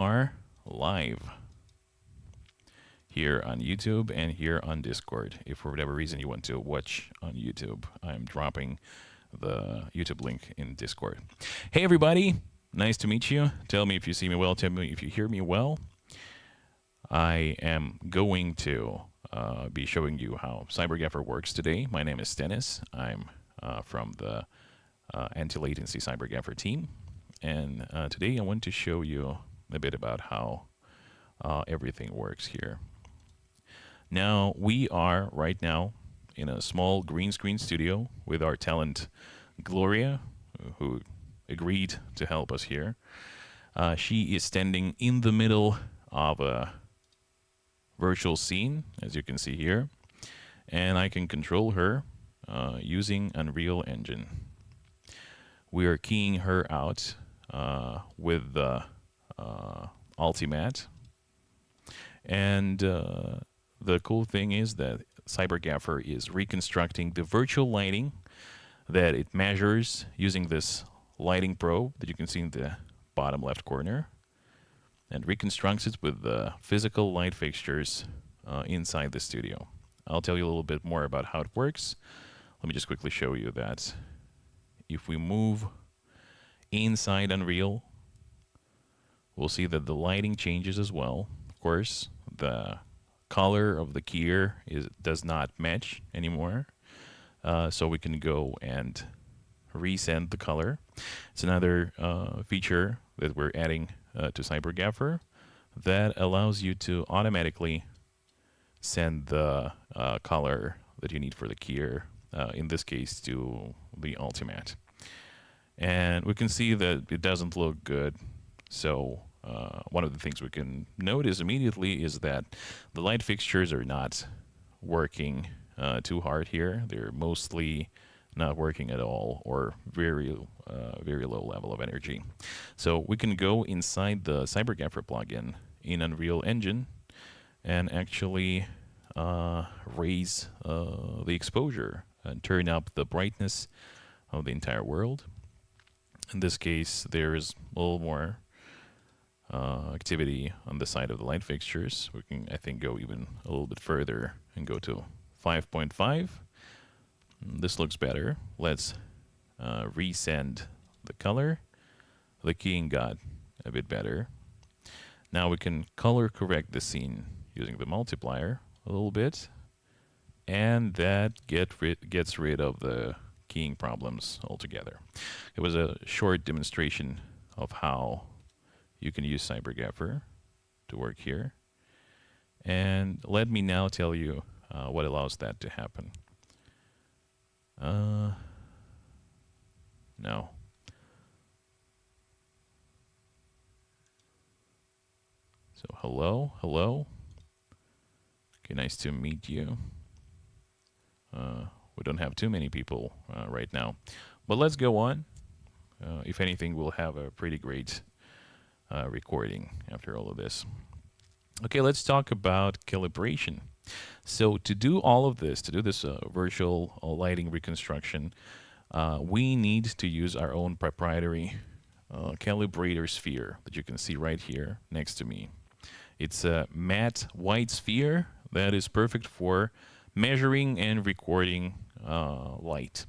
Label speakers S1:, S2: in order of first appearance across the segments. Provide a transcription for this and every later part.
S1: are live here on YouTube and here on Discord. If for whatever reason you want to watch on YouTube, I'm dropping the YouTube link in Discord. Hey everybody, nice to meet you. Tell me if you see me well, tell me if you hear me well. I am going to be showing you how CyberGaffer works today. My name is Dennis. I'm from the Antilatency CyberGaffer team. And today I want to show you a bit about how everything works here. Now, we are right now in a small green screen studio with our talent Gloria, who agreed to help us here. She is standing in the middle of a virtual scene, as you can see here, and I can control her using Unreal Engine. We are keying her out with the Ultimate, and the cool thing is that CyberGaffer is reconstructing the virtual lighting that it measures using this lighting probe that you can see in the bottom left corner, and reconstructs it with the physical light fixtures inside the studio. I'll tell you a little bit more about how it works. Let me just quickly show you that if we move inside Unreal, we'll see that the lighting changes as well. Of course, the color of the keyer does not match anymore, so we can go and resend the color. It's another feature that we're adding to CyberGaffer that allows you to automatically send the color that you need for the keyer, in this case to the Ultimate. And we can see that it doesn't look good, so one of the things we can notice immediately is that the light fixtures are not working too hard here. They're mostly not working at all, or very low level of energy. So we can go inside the CyberGaffer plugin in Unreal Engine and actually raise the exposure and turn up the brightness of the entire world. In this case, there is a little more activity on the side of the light fixtures. We can, I think, go even a little bit further and go to 5.5. This looks better. Let's resend the color. The keying got a bit better. Now we can color correct the scene using the multiplier a little bit, and that gets rid of the keying problems altogether. It was a short demonstration of how you can use CyberGaffer to work here. And let me now tell you what allows that to happen. No. So hello. Okay, nice to meet you. We don't have too many people right now, but let's go on. If anything, we'll have a pretty great recording after all of this. Okay, let's talk about calibration. So to do all of this, to do this virtual lighting reconstruction, we need to use our own proprietary calibrator sphere that you can see right here next to me. It's a matte white sphere that is perfect for measuring and recording light.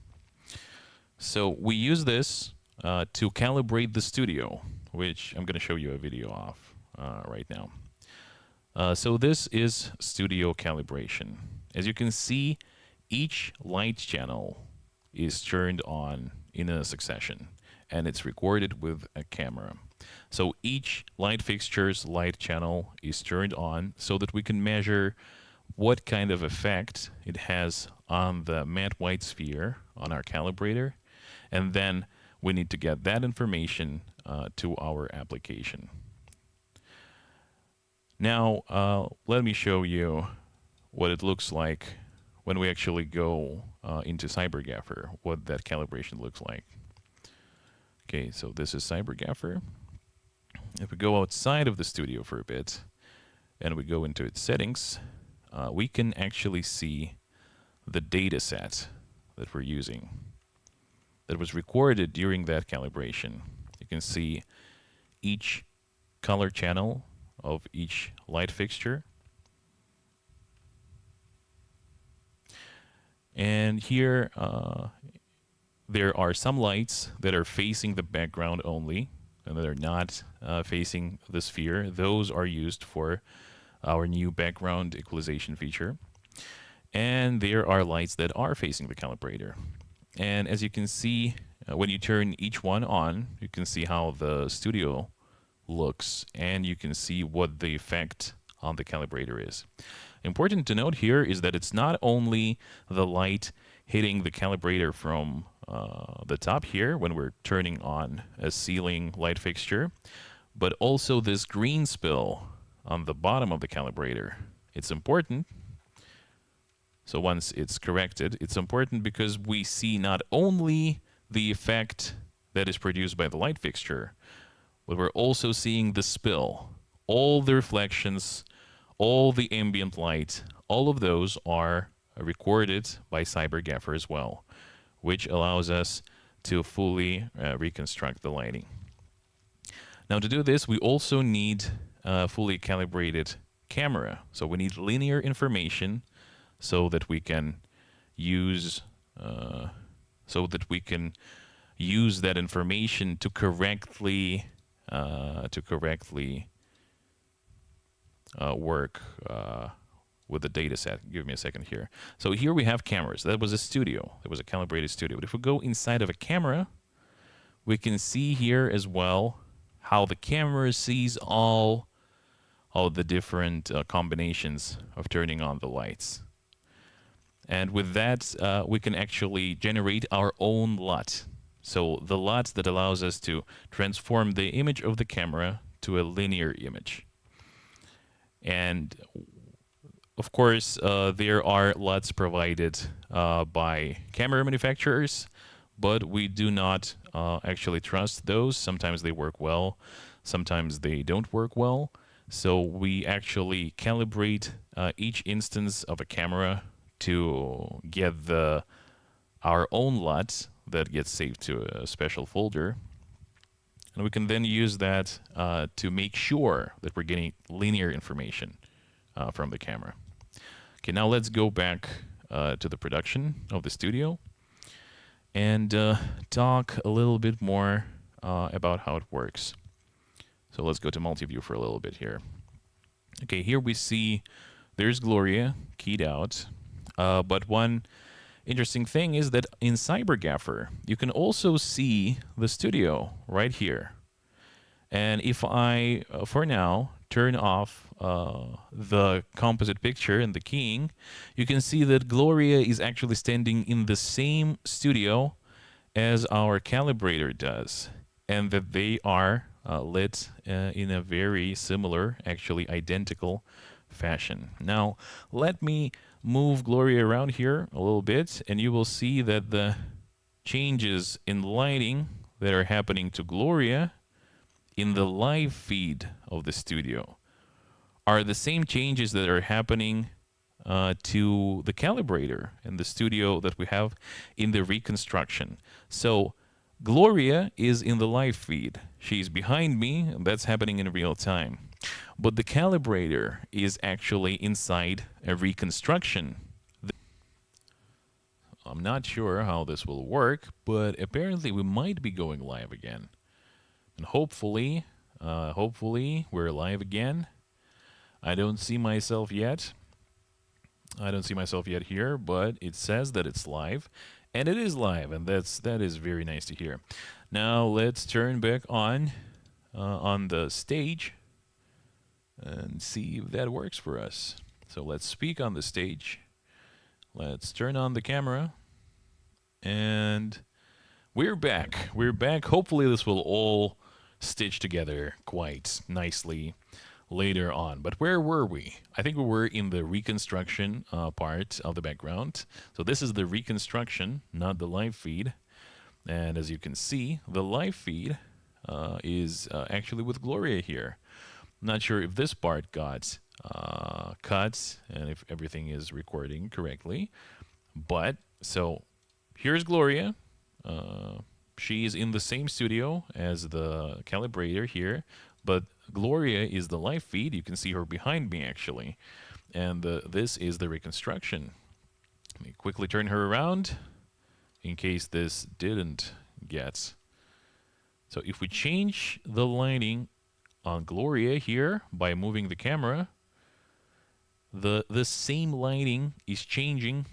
S1: So we use this to calibrate the studio, which I'm going to show you a video of right now. So this is studio calibration. As you can see, each light channel is turned on in a succession, and it's recorded with a camera. So each light fixture's light channel is turned on so that we can measure what kind of effect it has on the matte white sphere on our calibrator, and then we need to get that information to our application. Now, let me show you what it looks like when we actually go into CyberGaffer, what that calibration looks like. Okay, so this is CyberGaffer. If we go outside of the studio for a bit and we go into its settings, we can actually see the data set that we're using that was recorded during that calibration. You can see each color channel of each light fixture. And here there are some lights that are facing the background only and that are not facing the sphere. Those are used for our new background equalization feature. And there are lights that are facing the calibrator. And as you can see, when you turn each one on, you can see how the studio looks, and you can see what the effect on the calibrator is. Important to note here is that it's not only the light hitting the calibrator from the top here when we're turning on a ceiling light fixture, but also this green spill on the bottom of the calibrator. It's important. So once it's corrected, it's important because we see not only the effect that is produced by the light fixture, but we're also seeing the spill. All the reflections, all the ambient light, all of those are recorded by CyberGaffer as well, which allows us to fully reconstruct the lighting. Now to do this, we also need a fully calibrated camera. So we need linear information so that we can use that information to correctly work with the data set. Give me a second here. So here we have cameras. That was a studio. That was a calibrated studio. But if we go inside of a camera, we can see here as well how the camera sees all the different combinations of turning on the lights. And with that, we can actually generate our own LUT. So the LUT that allows us to transform the image of the camera to a linear image. And of course, there are LUTs provided by camera manufacturers, but we do not actually trust those. Sometimes they work well, sometimes they don't work well. So we actually calibrate each instance of a camera to get our own LUT that gets saved to a special folder. And we can then use that to make sure that we're getting linear information from the camera. Okay, now let's go back to the production of the studio and talk a little bit more about how it works. So let's go to multi-view for a little bit here. Okay, here we see there's Gloria keyed out, but one interesting thing is that in CyberGaffer, you can also see the studio right here. And if I, for now, turn off the composite picture and the keying, you can see that Gloria is actually standing in the same studio as our calibrator does, and that they are lit in a very similar, actually identical fashion. Now, let me move Gloria around here a little bit, and you will see that the changes in lighting that are happening to Gloria in the live feed of the studio are the same changes that are happening to the calibrator in the studio that we have in the reconstruction. So Gloria is in the live feed. She's behind me, and that's happening in real time. But the calibrator is actually inside a reconstruction. I'm not sure how this will work, but apparently we might be going live again. And hopefully we're live again. I don't see myself yet. I don't see myself yet here, but it says that it's live, and it is live, and that is very nice to hear. Now let's turn back on the stage and see if that works for us. So let's speak on the stage. Let's turn on the camera, and we're back. We're back. Hopefully this will all stitch together quite nicely later on. But where were we? I think we were in the reconstruction part of the background. So this is the reconstruction, not the live feed. And as you can see, the live feed is actually with Gloria here. I'm not sure if this part got cut and if everything is recording correctly. But so here's Gloria. She's in the same studio as the calibrator here, but Gloria is the live feed. You can see her behind me, actually. And this is the reconstruction. Let me quickly turn her around in case this didn't get. So if we change the lighting on Gloria here by moving the camera, the same lighting is changing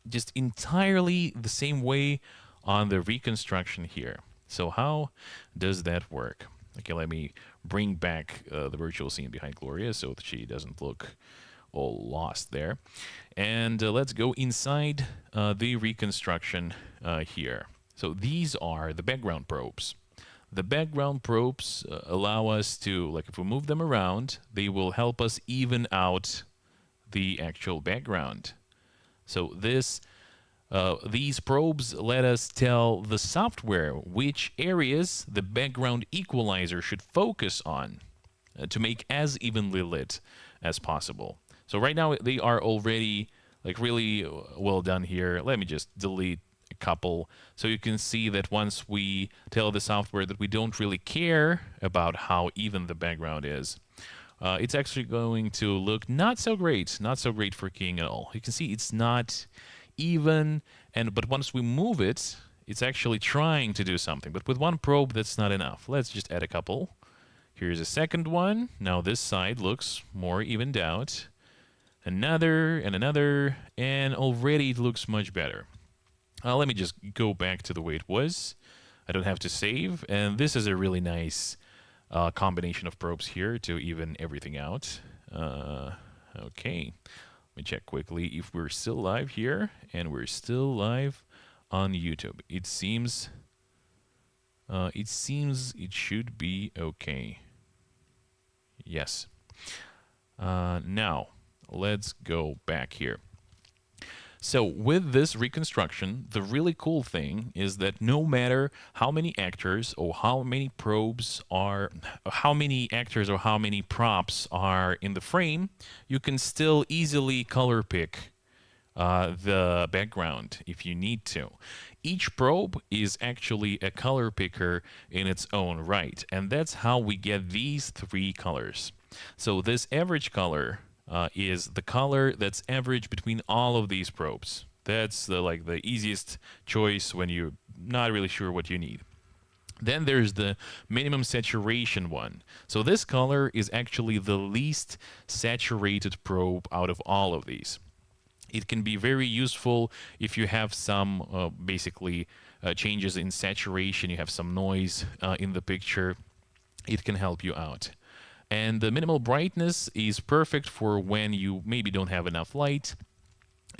S1: just entirely the same way on the reconstruction here. So how does that work? Okay, let me bring back the virtual scene behind Gloria so that she doesn't look all lost there. And let's go inside the reconstruction here. So these are the background probes. The background probes allow us to, like if we move them around, they will help us even out the actual background. So these probes let us tell the software which areas the background equalizer should focus on to make as evenly lit as possible. So right now they are already like really well done here. Let me just delete a couple so you can see that once we tell the software that we don't really care about how even the background is, it's actually going to look not so great for keying at all. You can see it's not even, but once we move it, it's actually trying to do something. But with one probe, that's not enough. Let's just add a couple. Here's a second one. Now this side looks more evened out. Another and another, and already it looks much better. Let me just go back to the way it was. I don't have to save, and this is a really nice combination of probes here to even everything out. Okay, let me check quickly if we're still live here, and we're still live on YouTube. It seems it should be okay. Yes. Now let's go back here. So with this reconstruction, the really cool thing is that no matter how many actors or how many props are in the frame, you can still easily color pick the background if you need to. Each probe is actually a color picker in its own right, and that's how we get these three colors. So this average color is the color that's average between all of these probes. That's the easiest choice when you're not really sure what you need. Then there's the minimum saturation one. So this color is actually the least saturated probe out of all of these. It can be very useful if you have some changes in saturation, you have some noise in the picture. It can help you out. And the minimal brightness is perfect for when you maybe don't have enough light,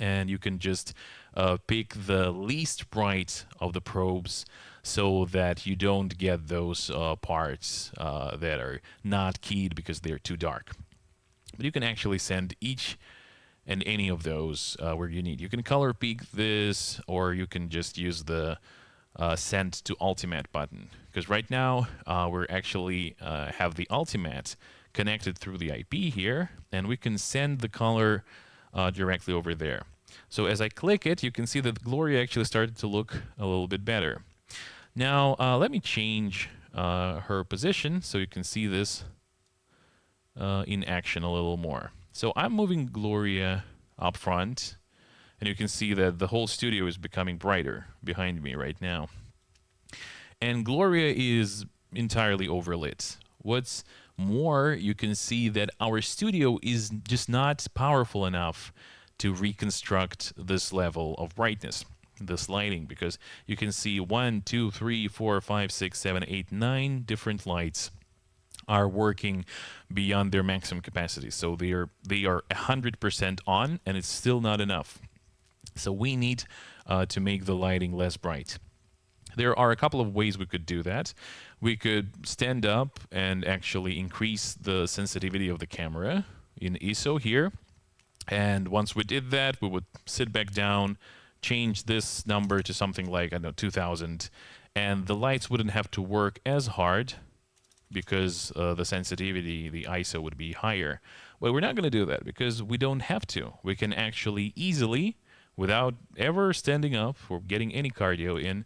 S1: and you can just pick the least bright of the probes so that you don't get those parts that are not keyed because they're too dark. But you can actually send each and any of those where you need. You can color peak this, or you can just use the send to ultimate button, because right now we're actually have the ultimate connected through the IP here, and we can send the color directly over there. So as I click it, you can see that Gloria actually started to look a little bit better. Now let me change her position so you can see this in action a little more. So I'm moving Gloria up front, and you can see that the whole studio is becoming brighter behind me right now. And Gloria is entirely overlit. What's more, you can see that our studio is just not powerful enough to reconstruct this level of brightness, this lighting, because you can see 1, 2, 3, 4, 5, 6, 7, 8, 9 different lights are working beyond their maximum capacity. So they are 100% on, and it's still not enough. So we need to make the lighting less bright. There are a couple of ways we could do that. We could stand up and actually increase the sensitivity of the camera in ISO here. And once we did that, we would sit back down, change this number to something like, I don't know, 2000, and the lights wouldn't have to work as hard because the sensitivity, the ISO would be higher. But we're not going to do that because we don't have to. We can actually easily, without ever standing up or getting any cardio in,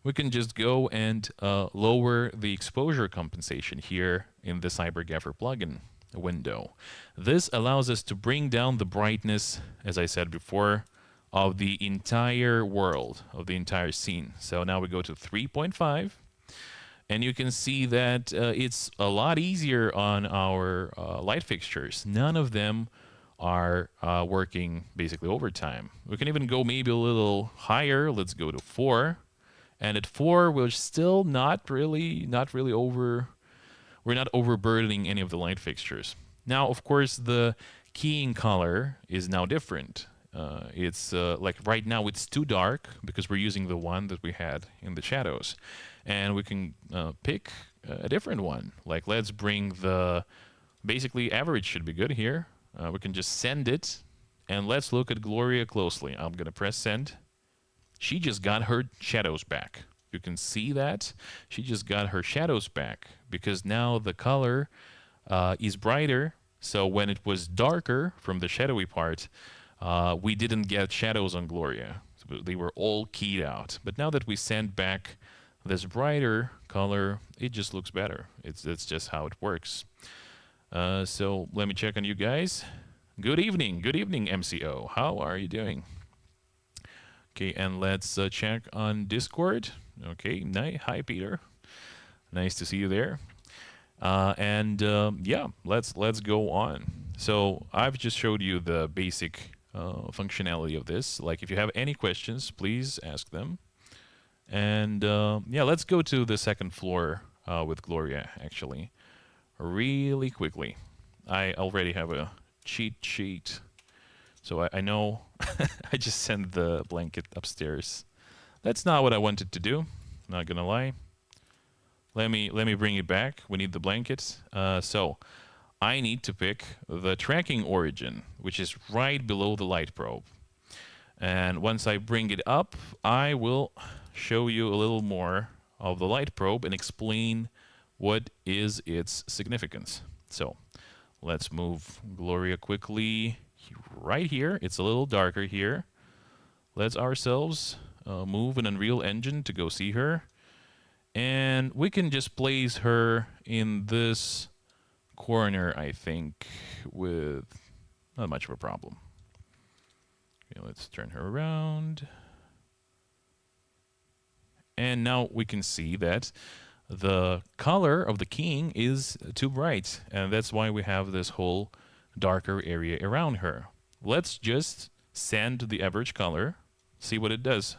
S1: we can just go and lower the exposure compensation here in the CyberGaffer plugin window. This allows us to bring down the brightness, as I said before, of the entire world, of the entire scene. So now we go to 3.5, and you can see that it's a lot easier on our light fixtures. None of them are working basically overtime. We can even go maybe a little higher. Let's go to 4. And at 4, we're still not really we're not overburdening any of the light fixtures. Now, of course, the keying color is now different. It's like right now it's too dark because we're using the one that we had in the shadows. And we can pick a different one. Like let's bring the, basically average should be good here. We can just send it, and let's look at Gloria closely. I'm going to press send. She just got her shadows back. You can see that. She just got her shadows back because now the color is brighter. So when it was darker from the shadowy part, we didn't get shadows on Gloria. So they were all keyed out. But now that we send back this brighter color, it just looks better. It's just how it works. So let me check on you guys. Good evening, MCO. How are you doing? Okay, and let's check on Discord. Okay, hi Peter. Nice to see you there. Yeah, let's go on. So I've just showed you the basic functionality of this. Like if you have any questions, please ask them. And yeah, let's go to the second floor with Gloria, actually, really quickly. I already have a cheat sheet, so I know I just sent the blanket upstairs. That's not what I wanted to do, not gonna lie. Let me bring it back. We need the blanket. So I need to pick the tracking origin, which is right below the light probe. And once I bring it up, I will show you a little more of the light probe and explain what is its significance. So let's move Gloria quickly right here. It's a little darker here. Let's ourselves move an Unreal Engine to go see her. And we can just place her in this corner, I think, with not much of a problem. Okay, let's turn her around. And now we can see that the color of the keying is too bright, and that's why we have this whole darker area around her. Let's just send the average color, see what it does.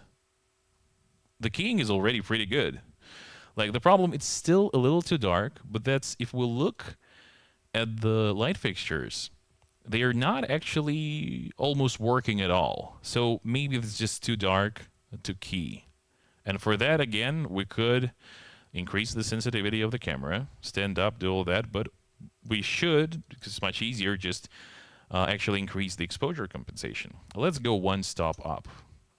S1: The keying is already pretty good. Like the problem, it's still a little too dark, but that's if we look at the light fixtures, they are not actually almost working at all. So maybe it's just too dark to key. And for that, again, we could increase the sensitivity of the camera, stand up, do all that, but we should, because it's much easier, just actually increase the exposure compensation. Let's go one stop up.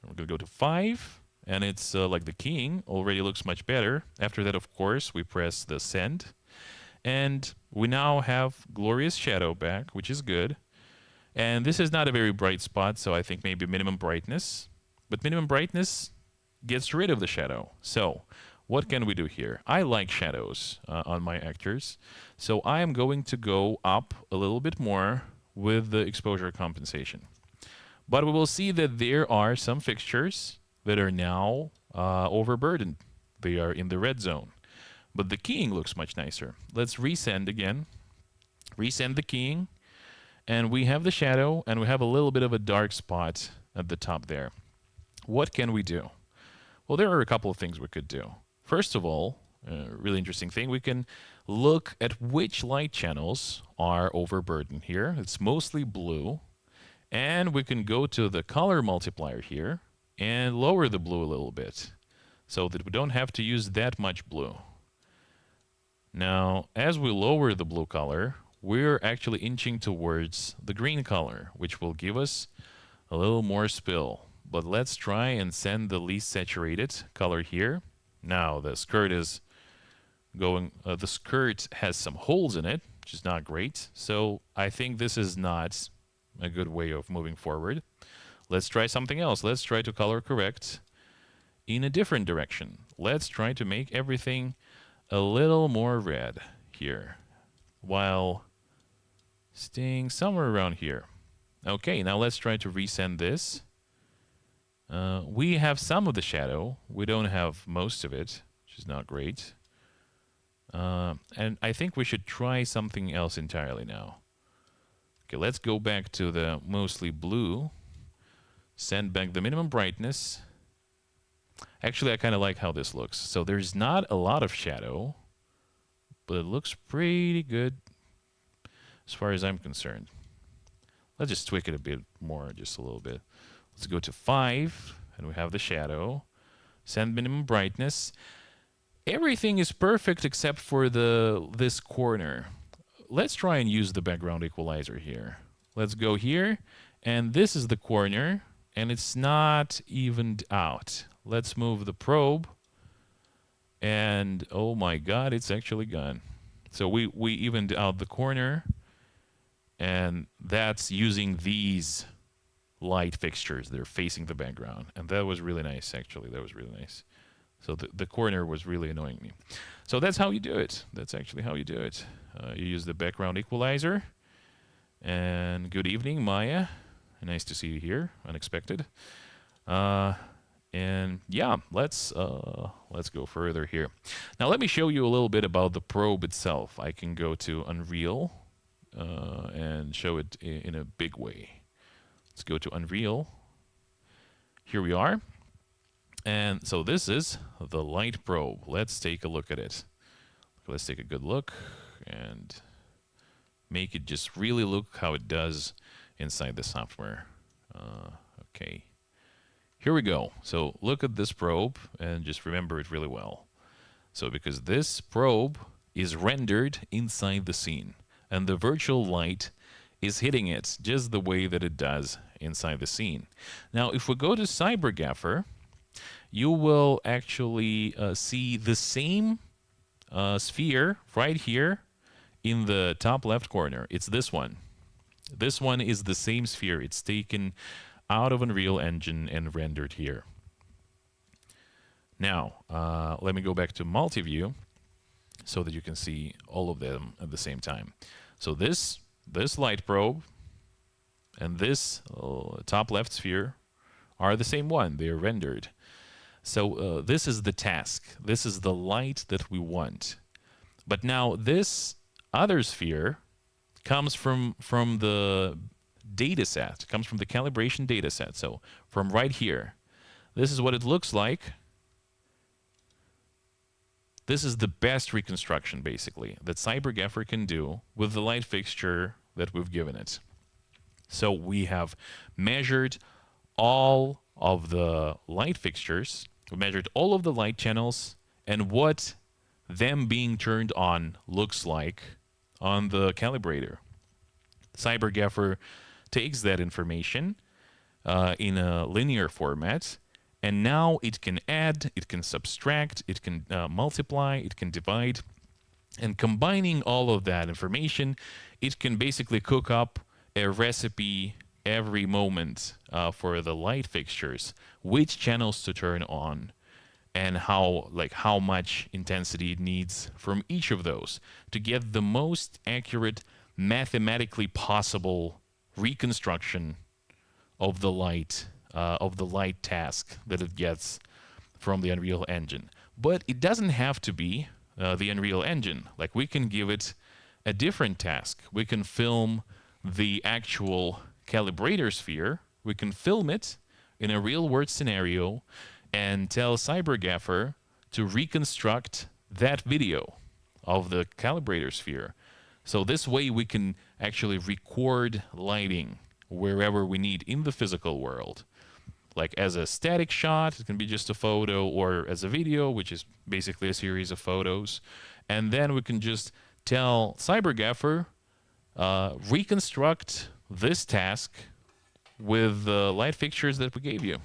S1: We're going to go to 5, and it's like the keying already looks much better. After that, of course, we press the send, and we now have Gloria's shadow back, which is good. And this is not a very bright spot, so I think maybe minimum brightness. But minimum brightness gets rid of the shadow. So what can we do here? I like shadows on my actors, so I am going to go up a little bit more with the exposure compensation. But we will see that there are some fixtures that are now overburdened. They are in the red zone. But the keying looks much nicer. Let's resend again. Resend the keying. And we have the shadow, and we have a little bit of a dark spot at the top there. What can we do? Well, there are a couple of things we could do. First of all, a really interesting thing, we can look at which light channels are overburdened here. It's mostly blue. And we can go to the color multiplier here and lower the blue a little bit so that we don't have to use that much blue. Now, as we lower the blue color, we're actually inching towards the green color, which will give us a little more spill. But let's try and send the least saturated color here. Now, the skirt is going, the skirt has some holes in it, which is not great. So I think this is not a good way of moving forward. Let's try something else. Let's try to color correct in a different direction. let's try to make everything a little more red here while staying somewhere around here. Okay, now let's try to resend this. We have some of the shadow. We don't have most of it, which is not great. And I think we should try something else entirely now. Okay, let's go back to the mostly blue. Send back the minimum brightness. Actually, I kind of like how this looks. So there's not a lot of shadow, but it looks pretty good as far as I'm concerned. Let's just tweak it a bit more, just a little bit. Let's go to 5, and we have the shadow. Send minimum brightness. Everything is perfect except for this corner. Let's try and use the background equalizer here. Let's go here, and this is the corner, and it's not evened out. Let's move the probe, and oh my god, it's actually gone. So we evened out the corner, and that's using these light fixtures. They're facing the background, and that was really nice, actually. That was really nice. So the corner was really annoying me. So that's how you do it. That's actually how you do it. You use the background equalizer. And good evening, Maya. Nice to see you here. Unexpected. And yeah, let's go further here. Now let me show you a little bit about the probe itself. I can go to Unreal and show it in a big way. Let's go to Unreal. Here we are. And so this is the light probe. Let's take a look at it. Let's take a good look and make it just really look how it does inside the software. Okay. Here we go. So look at this probe and just remember it really well. So because this probe is rendered inside the scene, and the virtual light is hitting it just the way that it does inside the scene. Now, if we go to CyberGaffer, you will actually see the same sphere right here in the top left corner. It's this one. This one is the same sphere. It's taken out of Unreal Engine and rendered here. Now, let me go back to multi-view so that you can see all of them at the same time. So this light probe and this top left sphere are the same one. They are rendered. So this is the task. This is the light that we want. But now this other sphere comes from the data set, comes from the calibration data set. So from right here, this is what it looks like. This is the best reconstruction, basically, that CyberGaffer can do with the light fixture that we've given it. So we have measured all of the light fixtures, we measured all of the light channels, and what them being turned on looks like on the calibrator. CyberGaffer takes that information in a linear format, and now it can add, it can subtract, it can multiply, it can divide, and combining all of that information, it can basically cook up a recipe every moment for the light fixtures, which channels to turn on, and how much intensity it needs from each of those to get the most accurate, mathematically possible reconstruction of the light task that it gets from the Unreal Engine. But it doesn't have to be the Unreal Engine. Like, we can give it a different task. We can film the actual calibrator sphere. We can film it in a real-world scenario and tell CyberGaffer to reconstruct that video of the calibrator sphere. So this way we can actually record lighting wherever we need in the physical world. Like as a static shot, it can be just a photo, or as a video, which is basically a series of photos. And then we can just tell CyberGaffer, reconstruct this task with the light fixtures that we gave you.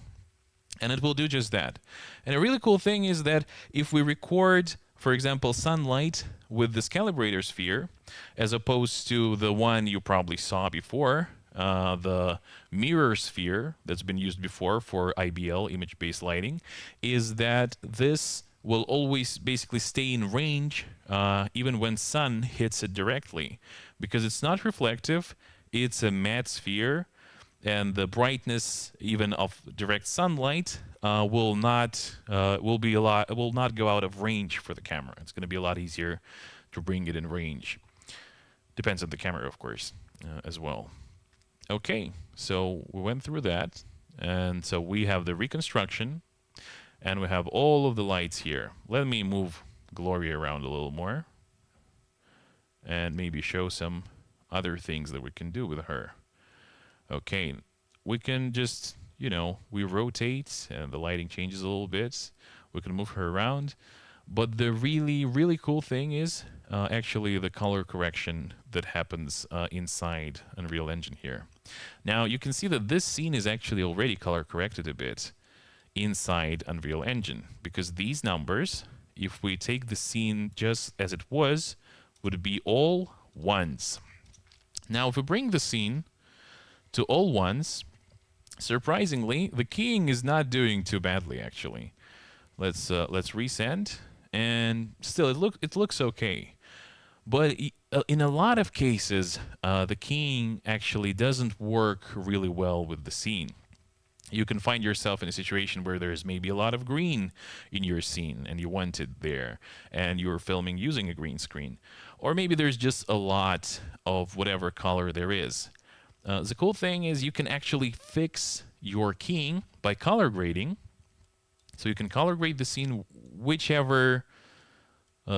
S1: And it will do just that. And a really cool thing is that if we record, for example, sunlight with this calibrator sphere, as opposed to the one you probably saw before, the mirror sphere that's been used before for IBL, image-based lighting, is that this will always basically stay in range even when sun hits it directly, because it's not reflective, it's a matte sphere, and the brightness even of direct sunlight will not go out of range for the camera. It's going to be a lot easier to bring it in range. Depends on the camera, of course, as well. Okay, so we went through that, and so we have the reconstruction, and we have all of the lights here. Let me move Gloria around a little more, and maybe show some other things that we can do with her. Okay, we can just, we rotate, and the lighting changes a little bit. We can move her around. But the really, really cool thing is actually the color correction that happens inside Unreal Engine here. Now, you can see that this scene is actually already color corrected a bit inside Unreal Engine, because these numbers, if we take the scene just as it was, would be all ones. Now, if we bring the scene to all ones, surprisingly, the keying is not doing too badly, actually. Let's resend. And still, it looks okay. But in a lot of cases, the keying actually doesn't work really well with the scene. You can find yourself in a situation where there's maybe a lot of green in your scene, and you want it there, and you're filming using a green screen. Or maybe there's just a lot of whatever color there is. The cool thing is you can actually fix your keying by color grading. So you can color grade the scene whichever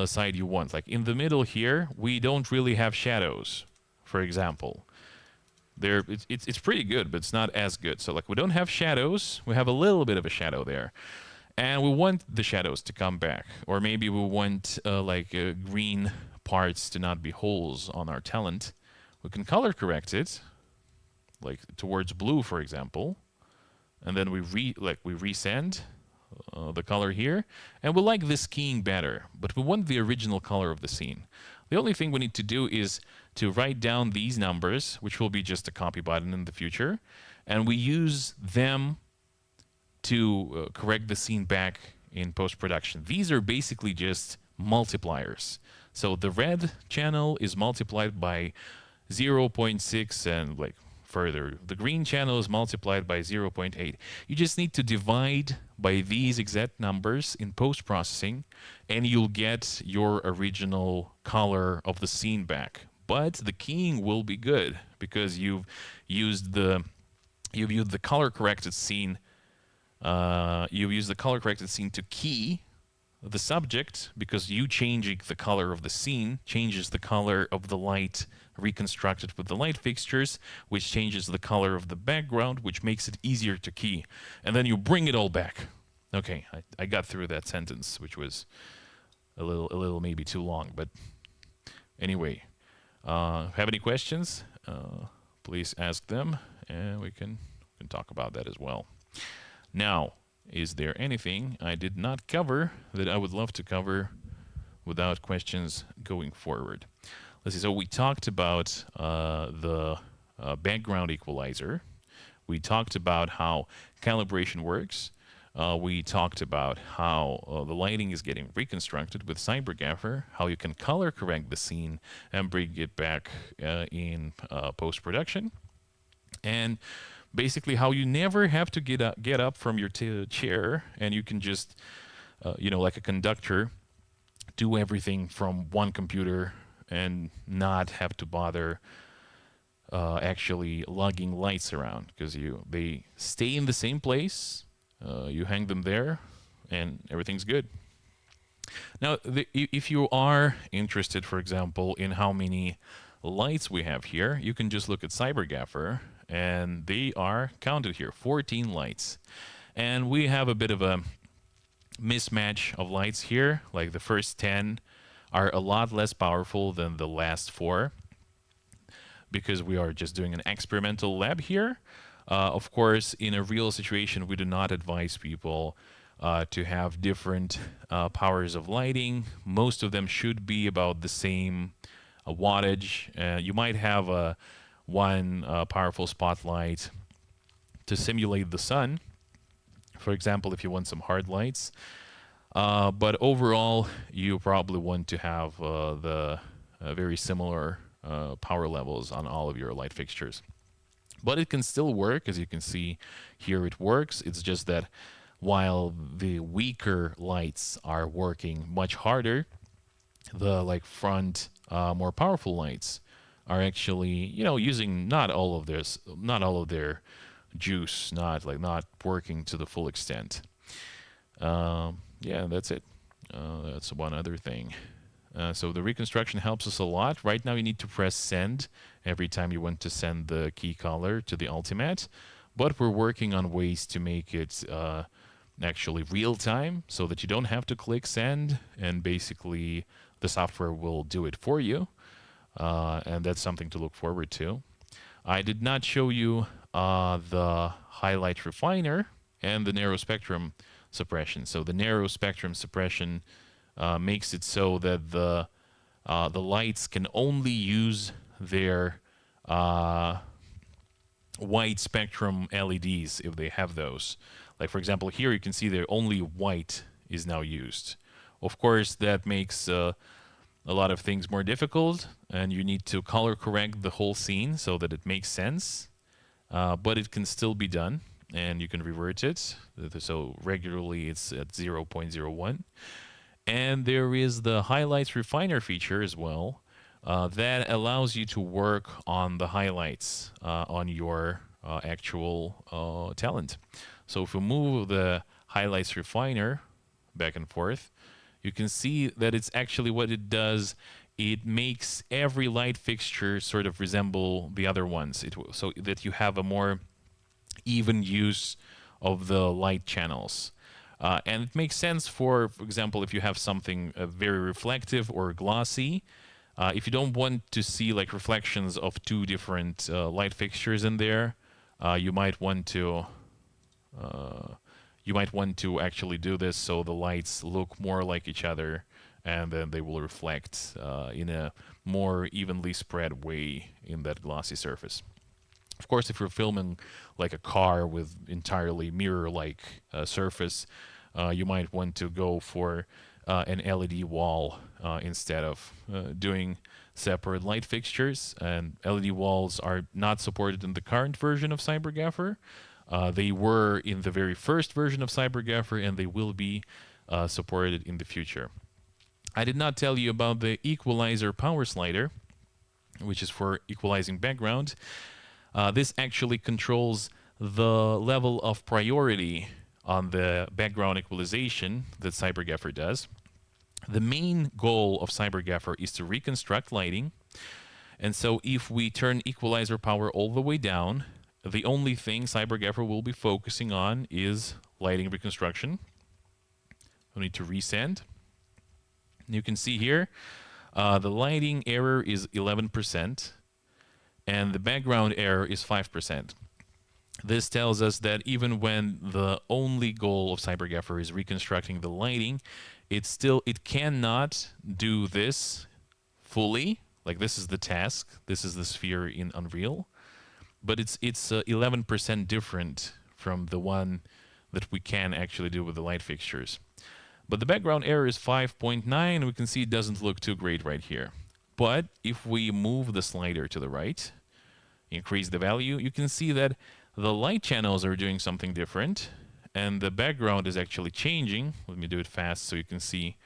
S1: side you want. Like in the middle here, we don't really have shadows, for example. It's pretty good, but it's not as good. So like we don't have shadows. We have a little bit of a shadow there. And we want the shadows to come back. Or maybe we want green parts to not be holes on our talent. We can color correct it, like towards blue, for example. And then we resend the color here, and we like this keying better, but we want the original color of the scene. The only thing we need to do is to write down these numbers, which will be just a copy button in the future, and we use them to correct the scene back in post-production. These are basically just multipliers. So the red channel is multiplied by 0.6 and further. The green channel is multiplied by 0.8. You just need to divide by these exact numbers in post-processing, and you'll get your original color of the scene back. But the keying will be good because you've used the color corrected scene. You've used the color corrected scene to key the subject, because you changing the color of the scene changes the color of the light reconstructed with the light fixtures, which changes the color of the background, which makes it easier to key. And then you bring it all back. Okay, I got through that sentence, which was a little maybe too long, but anyway, have any questions? Please ask them, and we can talk about that as well. Now, is there anything I did not cover that I would love to cover without questions going forward? Let's see. So we talked about the background equalizer. We talked about how calibration works. We talked about how the lighting is getting reconstructed with CyberGaffer, how you can color correct the scene and bring it back in post-production. And basically how you never have to get up from your chair, and you can just, like a conductor, do everything from one computer and not have to bother actually lugging lights around, because they stay in the same place. You hang them there, and everything's good. Now, if you are interested, for example, in how many lights we have here, you can just look at CyberGaffer, and they are counted here, 14 lights. And we have a bit of a mismatch of lights here. Like the first 10 are a lot less powerful than the last 4, because we are just doing an experimental lab here. Of course, in a real situation, we do not advise people to have different powers of lighting. Most of them should be about the same wattage. You might have one powerful spotlight to simulate the sun. For example, if you want some hard lights, But overall, you probably want to have the very similar power levels on all of your light fixtures. But it can still work. As you can see here, it works. It's just that while the weaker lights are working much harder, the like front more powerful lights are actually, you know, using not all of their juice, not working to the full extent. Yeah, that's it. That's one other thing. So the reconstruction helps us a lot. Right now you need to press send every time you want to send the key color to the ultimate, but we're working on ways to make it actually real time so that you don't have to click send, and basically the software will do it for you. And that's something to look forward to. I did not show you the highlight refiner and the narrow spectrum suppression. So the narrow spectrum suppression makes it so that the lights can only use their white spectrum LEDs if they have those. Like for example, here you can see that only white is now used. Of course, that makes a lot of things more difficult, and you need to color correct the whole scene so that it makes sense. But it can still be done, and you can revert it. So regularly it's at 0.01. And there is the highlights refiner feature as well that allows you to work on the highlights on your actual talent. So if we move the highlights refiner back and forth, you can see that it's actually what it does. It makes every light fixture sort of resemble the other ones, so that you have a more even use of the light channels. And it makes sense for example, if you have something very reflective or glossy, if you don't want to see like reflections of two different light fixtures in there, you might want to actually do this so the lights look more like each other, and then they will reflect in a more evenly spread way in that glossy surface. Of course, if you're filming like a car with entirely mirror-like surface, you might want to go for an LED wall instead of doing separate light fixtures. And LED walls are not supported in the current version of CyberGaffer. They were in the very first version of CyberGaffer, and they will be supported in the future. I did not tell you about the equalizer power slider, which is for equalizing background. This actually controls the level of priority on the background equalization that CyberGaffer does. The main goal of CyberGaffer is to reconstruct lighting. And so if we turn equalizer power all the way down, the only thing CyberGaffer will be focusing on is lighting reconstruction. We need to resend. You can see here, the lighting error is 11%, and the background error is 5%. This tells us that even when the only goal of CyberGaffer is reconstructing the lighting, it cannot do this fully. Like this is the task, this is the sphere in Unreal, but it's 11% different from the one that we can actually do with the light fixtures. But the background error is 5.9, and we can see it doesn't look too great right here. But if we move the slider to the right, increase the value, you can see that the light channels are doing something different, and the background is actually changing. Let me do it fast so you can see.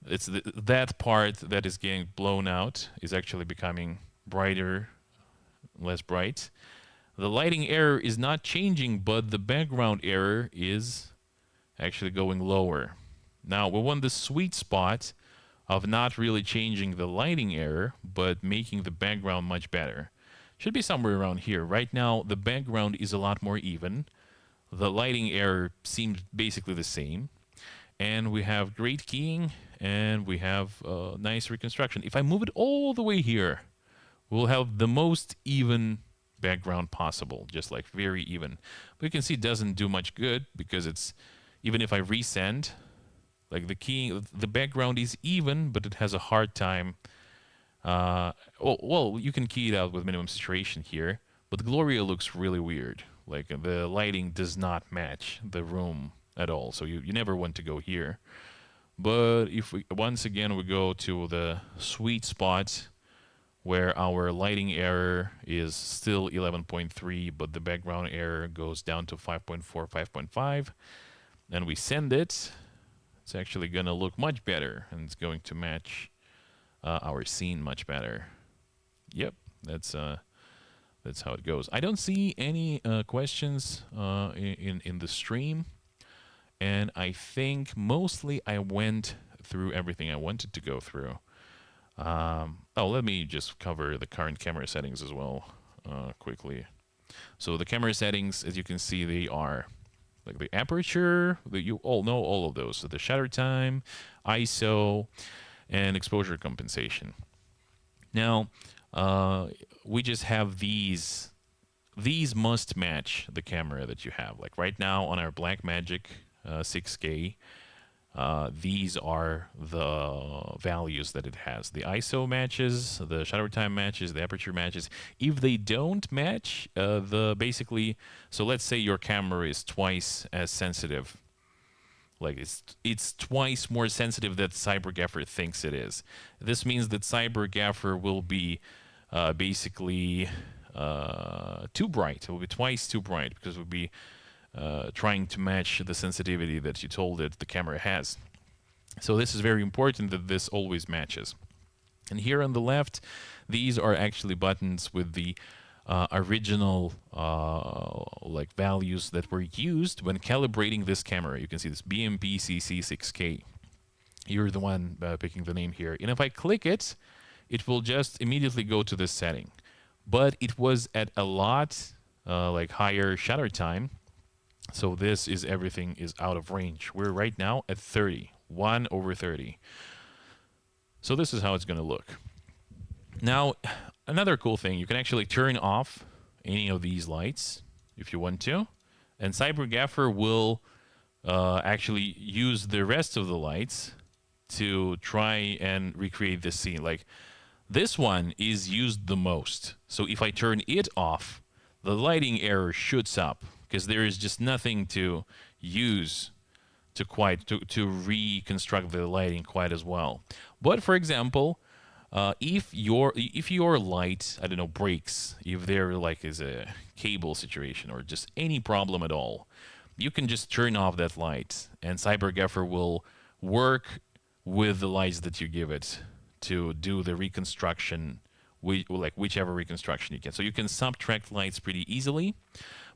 S1: It's that part that is getting blown out is actually becoming brighter, less bright. The lighting error is not changing, but the background error is actually going lower. Now, we want the sweet spot of not really changing the lighting error, but making the background much better. Should be somewhere around here. Right now, the background is a lot more even. The lighting error seems basically the same. And we have great keying, and we have nice reconstruction. If I move it all the way here, we'll have the most even background possible, just like very even. But you can see it doesn't do much good because it's, even if I resend, like the background is even, but it has a hard time. Well, you can key it out with minimum saturation here, but Gloria looks really weird. Like the lighting does not match the room at all. So you never want to go here. But if we once again we go to the sweet spot where our lighting error is still 11.3, but the background error goes down to 5.4, 5.5, and we send it, it's actually going to look much better, and it's going to match our scene much better. Yep, that's how it goes. I don't see any questions in the stream, and I think mostly I went through everything I wanted to go through. Let me just cover the current camera settings as well quickly. So the camera settings, as you can see, they are like the aperture, you all know all of those. So the shutter time, ISO, and exposure compensation. Now, we just have these. These must match the camera that you have. Like right now on our Blackmagic 6K, these are the values that it has. The ISO matches, the shutter time matches, the aperture matches. If they don't match, so let's say your camera is twice as sensitive. Like it's twice more sensitive than CyberGaffer thinks it is. This means that CyberGaffer will be basically too bright. It will be twice too bright because it will be trying to match the sensitivity that you told it the camera has. So this is very important that this always matches. And here on the left, these are actually buttons with the original like values that were used when calibrating this camera. You can see this BMP CC6K. You're the one picking the name here. And if I click it, it will just immediately go to this setting. But it was at a lot like higher shutter time. So this is everything is out of range. We're right now at 30, 1/30. So this is how it's going to look. Now, another cool thing, you can actually turn off any of these lights if you want to. And CyberGaffer will actually use the rest of the lights to try and recreate this scene. Like this one is used the most. So if I turn it off, the lighting error shoots up because there is just nothing to use to reconstruct the lighting quite as well. But for example, if your light, I don't know, breaks, if there like is a cable situation or just any problem at all, you can just turn off that light, and CyberGaffer will work with the lights that you give it to do the reconstruction, like whichever reconstruction you can. So you can subtract lights pretty easily,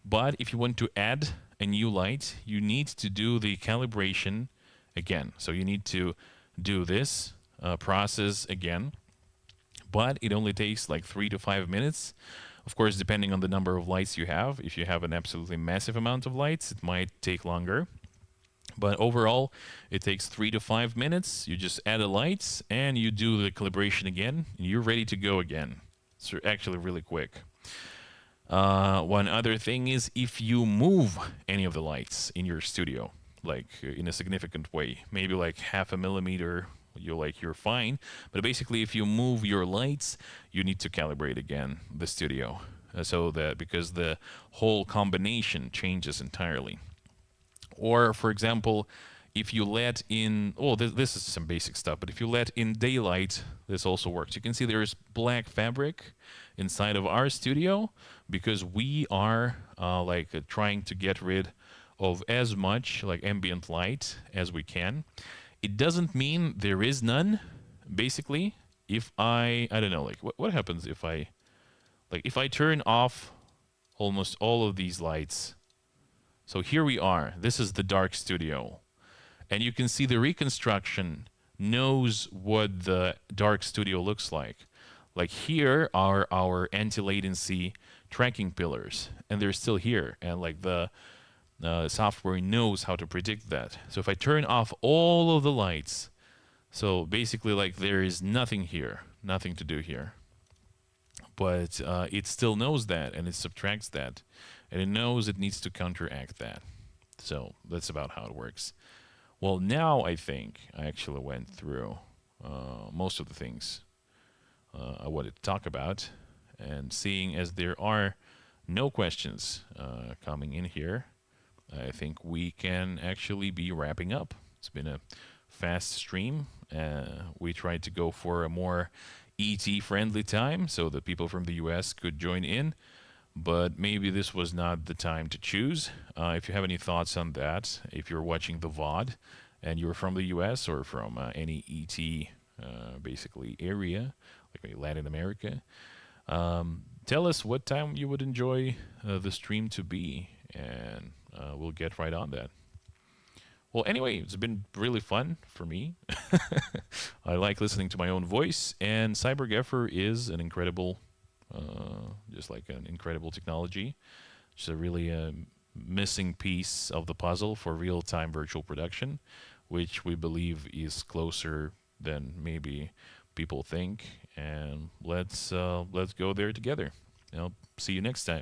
S1: but if you want to add a new light, you need to do the calibration again. So you need to do this process again, but it only takes like 3 to 5 minutes. Of course, depending on the number of lights you have. If you have an absolutely massive amount of lights, it might take longer. But overall, it takes 3 to 5 minutes. You just add a light and you do the calibration again, and you're ready to go again. It's actually really quick. One other thing is if you move any of the lights in your studio, like in a significant way, maybe like 0.5 millimeter, you're fine. But basically, if you move your lights, you need to calibrate again the studio, so that because the whole combination changes entirely. Or for example, if you let in, this is some basic stuff, but if you let in daylight, this also works. You can see there's black fabric inside of our studio because we are trying to get rid of as much like ambient light as we can. It doesn't mean there is none. Basically, if I don't know, like what happens if I turn off almost all of these lights. So here we are. This is the dark studio. And you can see the reconstruction knows what the dark studio looks like. Like here are our anti-latency tracking pillars, and they're still here. And like the software knows how to predict that. So if I turn off all of the lights, so basically like there is nothing here, nothing to do here. But it still knows that, and it subtracts that. And it knows it needs to counteract that. So that's about how it works. Well, now I think I actually went through most of the things I wanted to talk about. And seeing as there are no questions coming in here, I think we can actually be wrapping up. It's been a fast stream. We tried to go for a more ET friendly time so that people from the US could join in, but maybe this was not the time to choose. If you have any thoughts on that, if you're watching the VOD and you're from the US or from any ET basically area, like maybe Latin America, tell us what time you would enjoy the stream to be, and we'll get right on that. Well, anyway, it's been really fun for me. I like listening to my own voice, and CyberGaffer is an incredible, just like an incredible technology. It's a really missing piece of the puzzle for real-time virtual production, which we believe is closer than maybe people think. And let's go there together. See you next time.